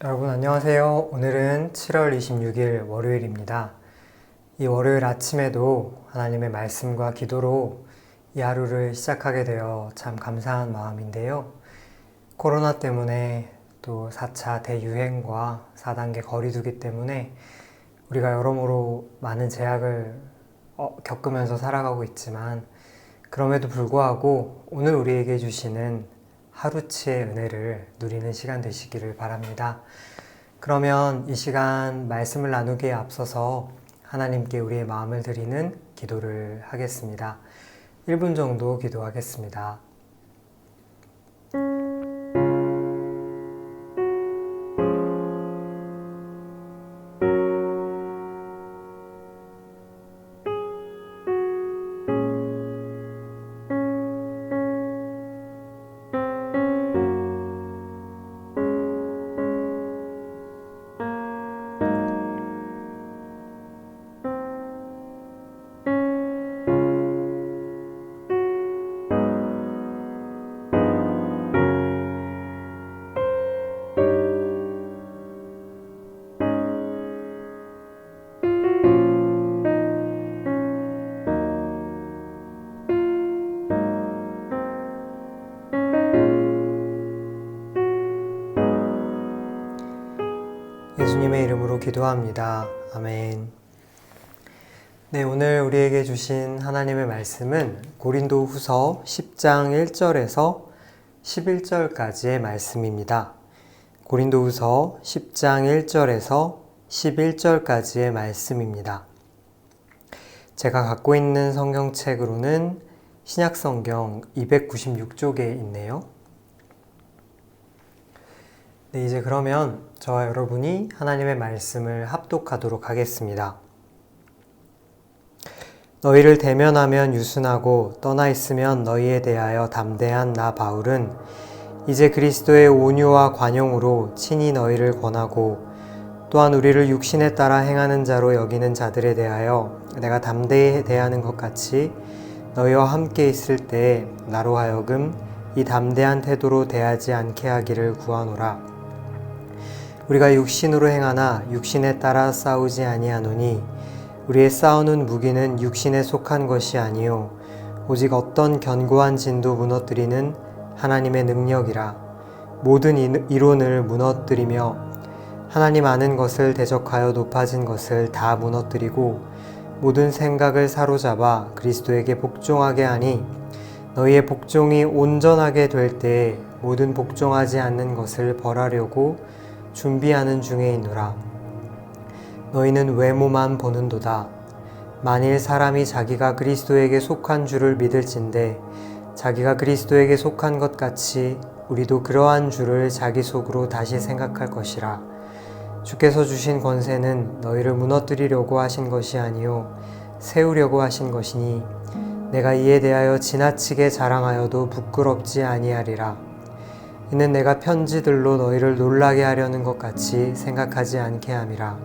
여러분 안녕하세요. 오늘은 7월 26일 월요일입니다. 이 월요일 아침에도 하나님의 말씀과 기도로 이 하루를 시작하게 되어 참 감사한 마음인데요. 코로나 때문에 또 4차 대유행과 4단계 거리두기 때문에 우리가 여러모로 많은 제약을 겪으면서 살아가고 있지만 그럼에도 불구하고 오늘 우리에게 주시는 하루치의 은혜를 누리는 시간 되시기를 바랍니다. 그러면 이 시간 말씀을 나누기에 앞서서 하나님께 우리의 마음을 드리는 기도를 하겠습니다. 1분 정도 기도하겠습니다. 예수님의 이름으로 기도합니다. 아멘. 네, 오늘 우리에게 주신 하나님의 말씀은 고린도후서 10장 1절에서 11절까지의 말씀입니다. 고린도후서 10장 1절에서 11절까지의 말씀입니다. 제가 갖고 있는 성경책으로는 신약성경 296쪽에 있네요. 네, 이제 그러면 저와 여러분이 하나님의 말씀을 합독하도록 하겠습니다. 너희를 대면하면 유순하고 떠나 있으면 너희에 대하여 담대한 나 바울은 이제 그리스도의 온유와 관용으로 친히 너희를 권하고 또한 우리를 육신에 따라 행하는 자로 여기는 자들에 대하여 내가 담대히 대하는 것 같이 너희와 함께 있을 때 나로 하여금 이 담대한 태도로 대하지 않게 하기를 구하노라. 우리가 육신으로 행하나 육신에 따라 싸우지 아니하노니 우리의 싸우는 무기는 육신에 속한 것이 아니요 오직 어떤 견고한 진도 무너뜨리는 하나님의 능력이라. 모든 이론을 무너뜨리며 하나님 아는 것을 대적하여 높아진 것을 다 무너뜨리고 모든 생각을 사로잡아 그리스도에게 복종하게 하니 너희의 복종이 온전하게 될 때에 모든 복종하지 않는 것을 벌하려고 준비하는 중에 있노라. 너희는 외모만 보는도다. 만일 사람이 자기가 그리스도에게 속한 줄을 믿을진대 자기가 그리스도에게 속한 것 같이 우리도 그러한 줄을 자기 속으로 다시 생각할 것이라. 주께서 주신 권세는 너희를 무너뜨리려고 하신 것이 아니요 세우려고 하신 것이니 내가 이에 대하여 지나치게 자랑하여도 부끄럽지 아니하리라. 이는 내가 편지들로 너희를 놀라게 하려는 것 같이 생각하지 않게 함이라.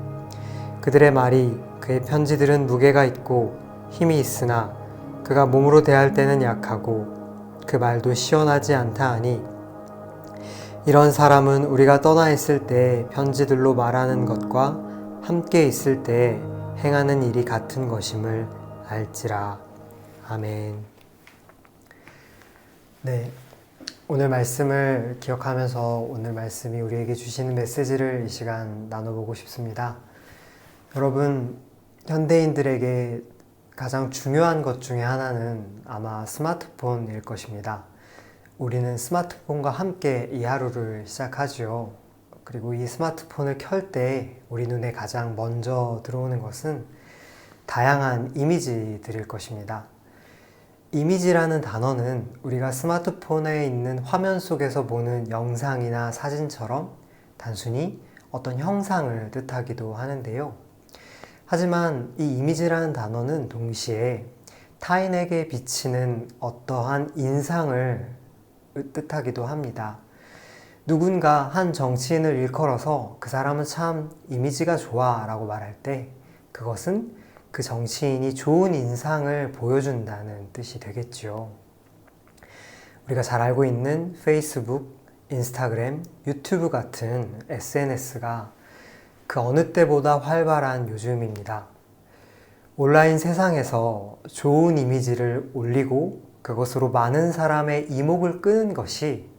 그들의 말이 그의 편지들은 무게가 있고 힘이 있으나 그가 몸으로 대할 때는 약하고 그 말도 시원하지 않다 하니 이런 사람은 우리가 떠나 있을 때 편지들로 말하는 것과 함께 있을 때 행하는 일이 같은 것임을 알지라. 아멘. 네. 오늘 말씀을 기억하면서 오늘 말씀이 우리에게 주시는 메시지를 이 시간 나눠보고 싶습니다. 여러분, 현대인들에게 가장 중요한 것 중에 하나는 아마 스마트폰일 것입니다. 우리는 스마트폰과 함께 이 하루를 시작하죠. 그리고 이 스마트폰을 켤 때 우리 눈에 가장 먼저 들어오는 것은 다양한 이미지들일 것입니다. 이미지라는 단어는 우리가 스마트폰에 있는 화면 속에서 보는 영상이나 사진처럼 단순히 어떤 형상을 뜻하기도 하는데요. 하지만 이 이미지라는 단어는 동시에 타인에게 비치는 어떠한 인상을 뜻하기도 합니다. 누군가 한 정치인을 일컬어서 그 사람은 참 이미지가 좋아 라고 말할 때 그것은 그 정치인이 좋은 인상을 보여준다는 뜻이 되겠죠. 우리가 잘 알고 있는 페이스북, 인스타그램, 유튜브 같은 SNS가 그 어느 때보다 활발한 요즘입니다. 온라인 세상에서 좋은 이미지를 올리고 그것으로 많은 사람의 이목을 끄는 것이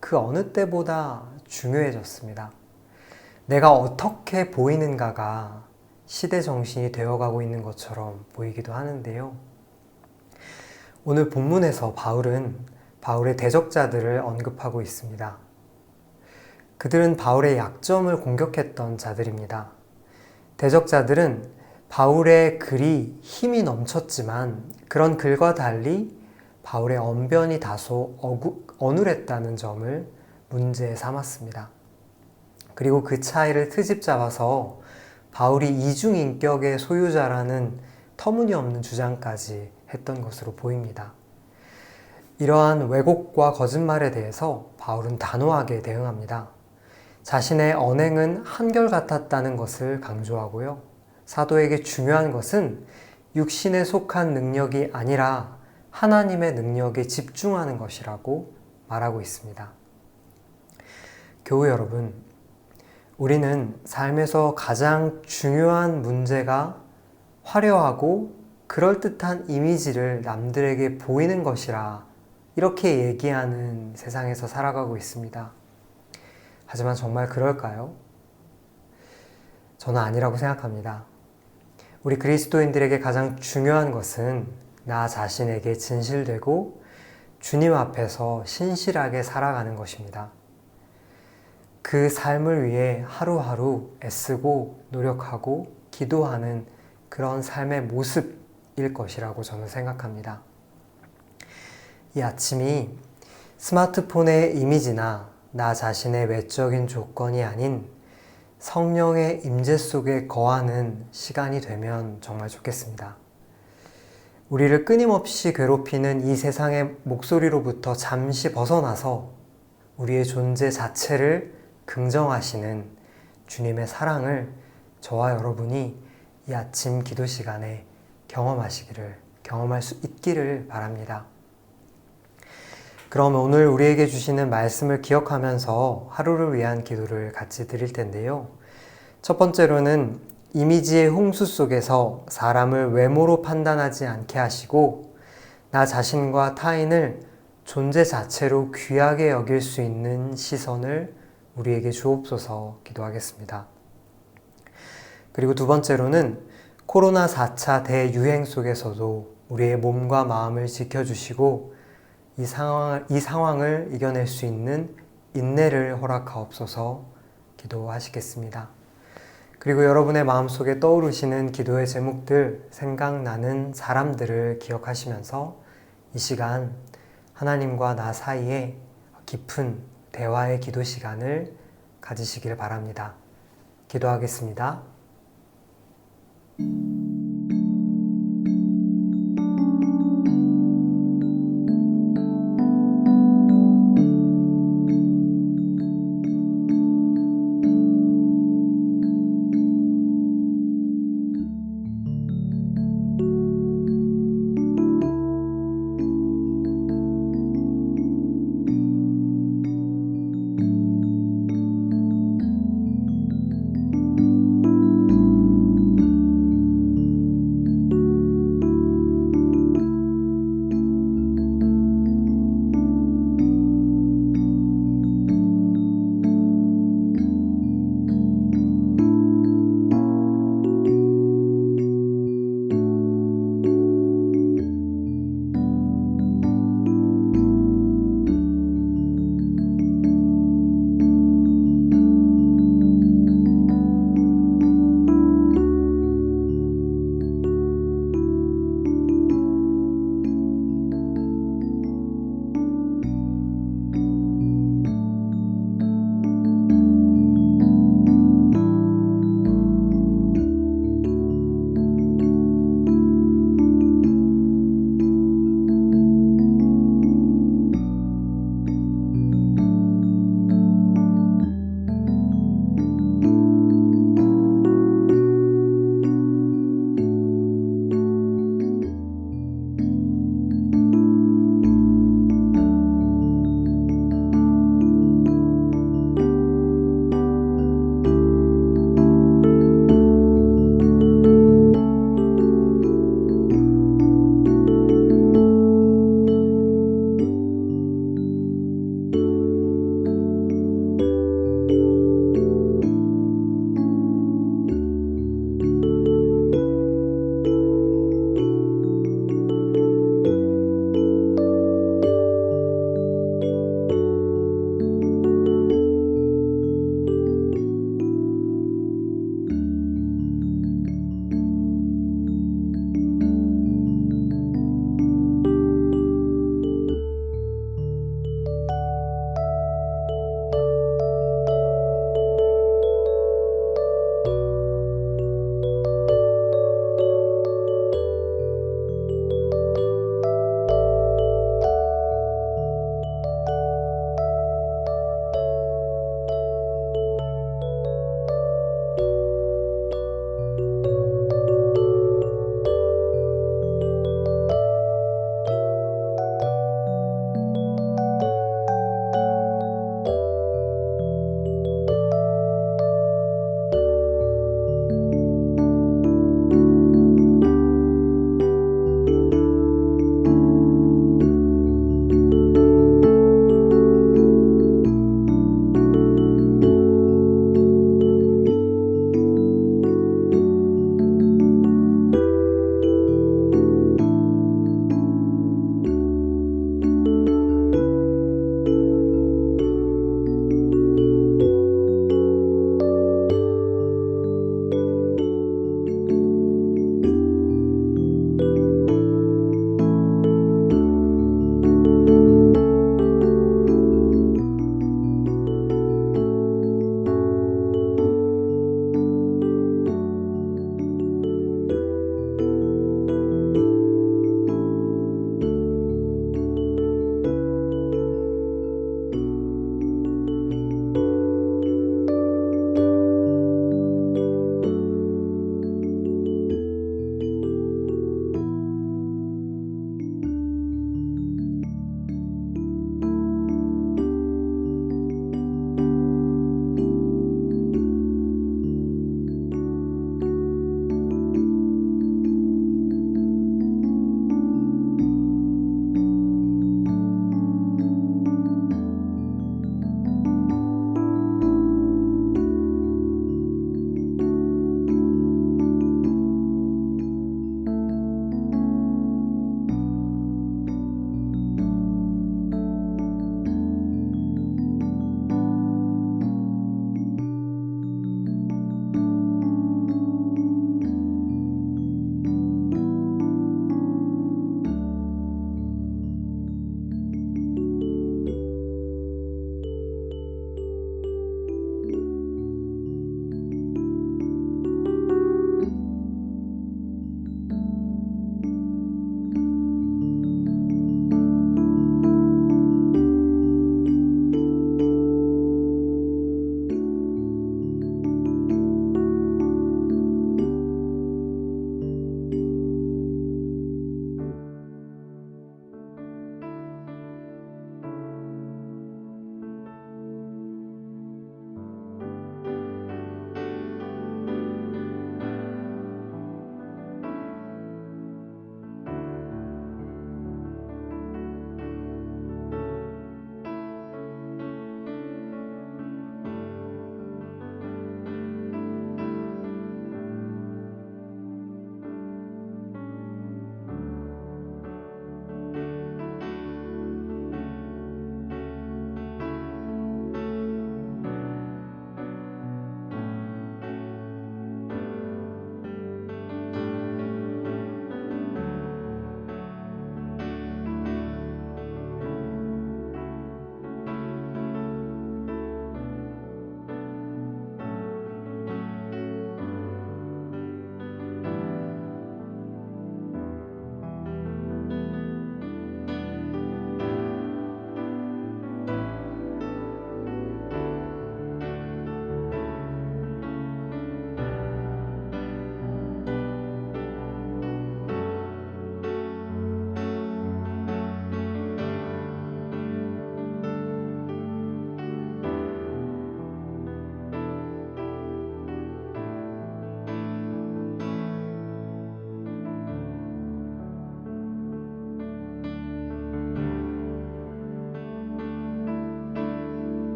그 어느 때보다 중요해졌습니다. 내가 어떻게 보이는가가 시대 정신이 되어가고 있는 것처럼 보이기도 하는데요. 오늘 본문에서 바울은 바울의 대적자들을 언급하고 있습니다. 그들은 바울의 약점을 공격했던 자들입니다. 대적자들은 바울의 글이 힘이 넘쳤지만 그런 글과 달리 바울의 언변이 다소 어눌했다는 점을 문제 삼았습니다. 그리고 그 차이를 트집 잡아서 바울이 이중인격의 소유자라는 터무니없는 주장까지 했던 것으로 보입니다. 이러한 왜곡과 거짓말에 대해서 바울은 단호하게 대응합니다. 자신의 언행은 한결같았다는 것을 강조하고요. 사도에게 중요한 것은 육신에 속한 능력이 아니라 하나님의 능력에 집중하는 것이라고 말하고 있습니다. 교우 여러분, 우리는 삶에서 가장 중요한 문제가 화려하고 그럴듯한 이미지를 남들에게 보이는 것이라 이렇게 얘기하는 세상에서 살아가고 있습니다. 하지만 정말 그럴까요? 저는 아니라고 생각합니다. 우리 그리스도인들에게 가장 중요한 것은 나 자신에게 진실되고 주님 앞에서 신실하게 살아가는 것입니다. 그 삶을 위해 하루하루 애쓰고 노력하고 기도하는 그런 삶의 모습일 것이라고 저는 생각합니다. 이 아침이 스마트폰의 이미지나 나 자신의 외적인 조건이 아닌 성령의 임재 속에 거하는 시간이 되면 정말 좋겠습니다. 우리를 끊임없이 괴롭히는 이 세상의 목소리로부터 잠시 벗어나서 우리의 존재 자체를 긍정하시는 주님의 사랑을 저와 여러분이 이 아침 기도 시간에 경험할 수 있기를 바랍니다. 그럼 오늘 우리에게 주시는 말씀을 기억하면서 하루를 위한 기도를 같이 드릴 텐데요. 첫 번째로는 이미지의 홍수 속에서 사람을 외모로 판단하지 않게 하시고 나 자신과 타인을 존재 자체로 귀하게 여길 수 있는 시선을 우리에게 주옵소서 기도하겠습니다. 그리고 두 번째로는 코로나 4차 대유행 속에서도 우리의 몸과 마음을 지켜주시고 이 상황을 이겨낼 수 있는 인내를 허락하옵소서 기도하시겠습니다. 그리고 여러분의 마음속에 떠오르시는 기도의 제목들, 생각나는 사람들을 기억하시면서 이 시간 하나님과 나 사이에 깊은 대화의 기도 시간을 가지시길 바랍니다. 기도하겠습니다.